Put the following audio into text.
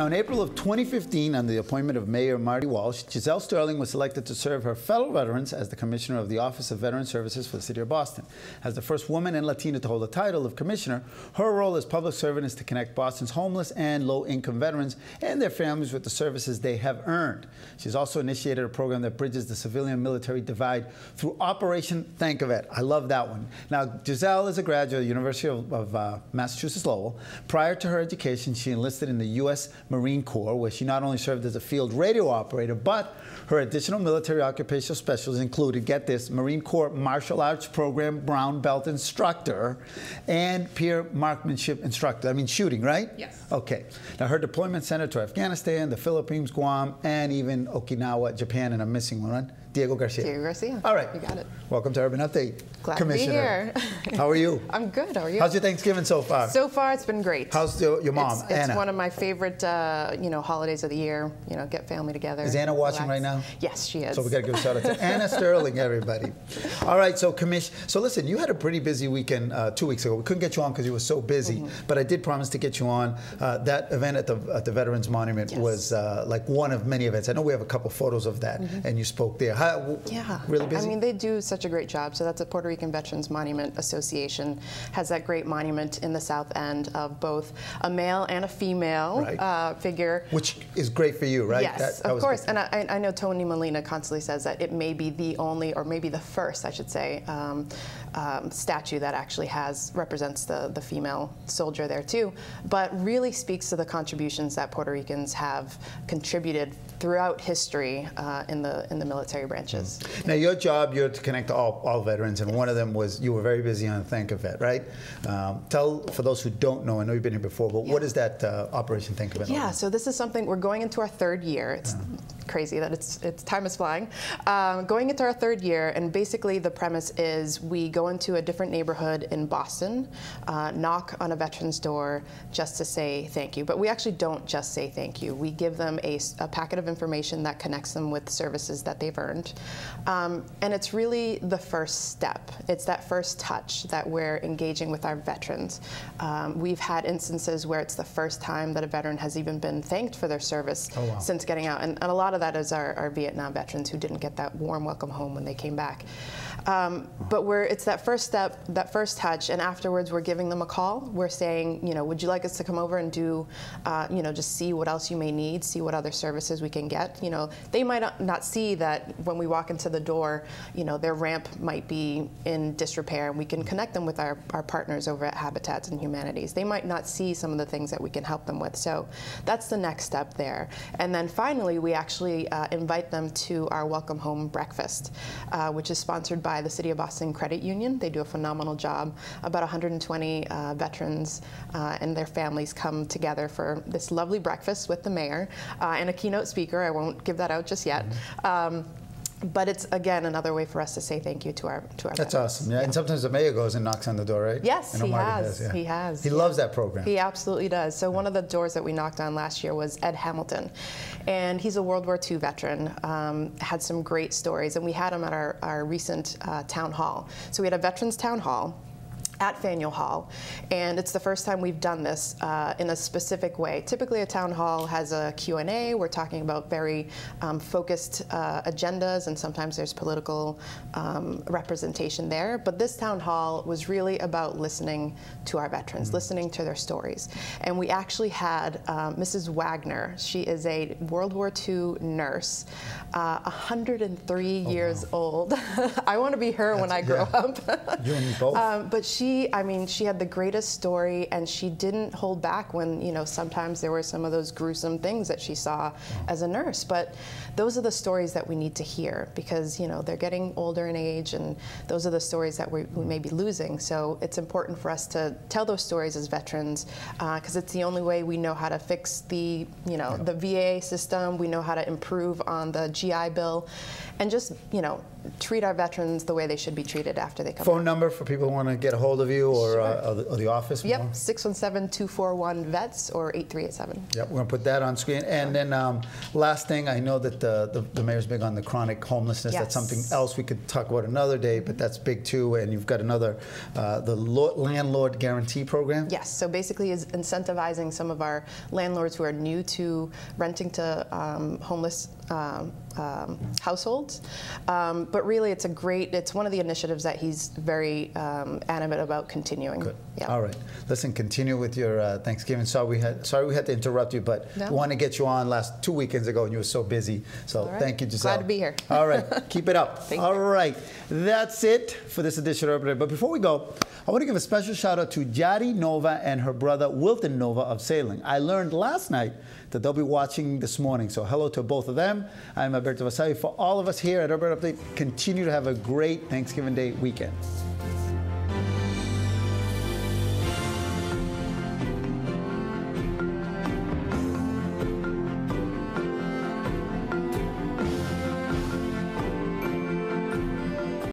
Now, in April of 2015, on the appointment of Mayor Marty Walsh, Giselle Sterling was selected to serve her fellow veterans as the Commissioner of the Office of Veteran Services for the City of Boston. As the first woman and Latina to hold the title of Commissioner, her role as public servant is to connect Boston's homeless and low-income veterans and their families with the services they have earned. She's also initiated a program that bridges the civilian-military divide through Operation Think of It. I love that one. Now, Giselle is a graduate of the University of Massachusetts Lowell. Prior to her education, she enlisted in the U.S. Marine Corps, where she not only served as a field radio operator, but her additional military occupational specialties included, get this, Marine Corps Martial Arts Program Brown Belt Instructor and Peer Marksmanship Instructor. I mean shooting, right? Yes. Okay. Now, her deployment centered to Afghanistan, the Philippines, Guam, and even Okinawa, Japan, and I'm missing one. Diego Garcia. Diego Garcia. All right. You got it. Welcome to Urban Update, Glad Commissioner. to be here. How are you? I'm good. How are you? How's your Thanksgiving so far? So far, it's been great. How's your mom, it's Anna? It's one of my favorite, holidays of the year. Get family together. Is Anna watching right now? Yes, she is. So we got to give a shout out to Anna Sterling, everybody. All right, so listen, you had a pretty busy weekend 2 weeks ago. We couldn't get you on because you were so busy, but I did promise to get you on. That event at the Veterans Monument was like one of many events. I know we have a couple photos of that, and you spoke there. Really busy? I mean, they do such a great job. So that's the Puerto Rican Veterans Monument Association, has that great monument in the south end of both a male and a female figure. Which is great for you, right? Yes, of course. And I know Tony Molina constantly says that it may be the only, or maybe the first, I should say, statue that actually represents the female soldier there too, but really speaks to the contributions that Puerto Ricans have contributed throughout history in the military branches. Now, your job, you're to connect to all veterans, and one of them was you were very busy on Think of It, right? Tell, for those who don't know, I know you've been here before, but what is that Operation Think of It? Yeah, so this is something, we're going into our third year. It's crazy that time is flying. Going into our third year, and basically the premise is we go into a different neighborhood in Boston, knock on a veteran's door just to say thank you. But we actually don't just say thank you. We give them a packet of information that connects them with services that they've earned. And it's really the first step. It's that first touch that we're engaging with our veterans. We've had instances where it's the first time that a veteran has even been thanked for their service since getting out. And a lot of that is our Vietnam veterans who didn't get that warm welcome home when they came back. But it's that first step, that first touch, and afterwards we're giving them a call. We're saying, would you like us to come over and do, just see what else you may need, see what other services we can get. They might not see that when we walk into the door, their ramp might be in disrepair, and we can connect them with our partners over at Habitats and Humanities. They might not see some of the things that we can help them with. So that's the next step there. And then finally, we actually invite them to our Welcome Home Breakfast, which is sponsored by the City of Boston Credit Union. They do a phenomenal job. About 120 veterans and their families come together for this lovely breakfast with the mayor and a keynote speaker. I won't give that out just yet. But it's, again, another way for us to say thank you to our That's veterans. awesome. Yeah. And sometimes the mayor goes and knocks on the door, right? Yes, he has. He has. He loves that program. He absolutely does. So one of the doors that we knocked on last year was Ed Hamilton. And he's a World War II veteran, had some great stories. And we had him at our recent town hall. So we had a veterans town hall at Faneuil Hall, and it's the first time we've done this in a specific way. Typically, a town hall has a Q&A. We're talking about very focused agendas, and sometimes there's political representation there. But this town hall was really about listening to our veterans, listening to their stories. And we actually had Mrs. Wagner. She is a World War II nurse, 103 years old. I want to be her when I grow up. You and me both. But she had the greatest story, and she didn't hold back when, sometimes there were some of those gruesome things that she saw as a nurse. But those are the stories that we need to hear because, they're getting older in age, and those are the stories that we may be losing. So it's important for us to tell those stories as veterans because it's the only way we know how to fix the, the VA system. We know how to improve on the GI Bill, and just, treat our veterans the way they should be treated after they come Phone back. number for people who want to get a hold of you or, or the office? Yep, more? 617-241-VETS or 8387. Yep, we're going to put that on screen. And then last thing, I know that the mayor's big on the chronic homelessness. Yes. That's something else we could talk about another day, but that's big too. And you've got another, the landlord guarantee program? Yes, so basically is incentivizing some of our landlords who are new to renting to homeless households. But really it's one of the initiatives that he's very animate about continuing. Good. Yeah. All right. Listen, continue with your Thanksgiving. Sorry we had to interrupt you, but No. we want to get you on 2 weekends ago and you were so busy. So All right. thank you, Giselle. Glad to be here. All right. Keep it up. Thank All you. right. That's it for this edition of Urban. But before we go, I want to give a special shout out to Jari Nova and her brother Wilton Nova of Sailing. I learned last night that they'll be watching this morning. So hello to both of them. I'm Alberto Vasallo. For all of us here at Urban Update, continue to have a great Thanksgiving Day weekend.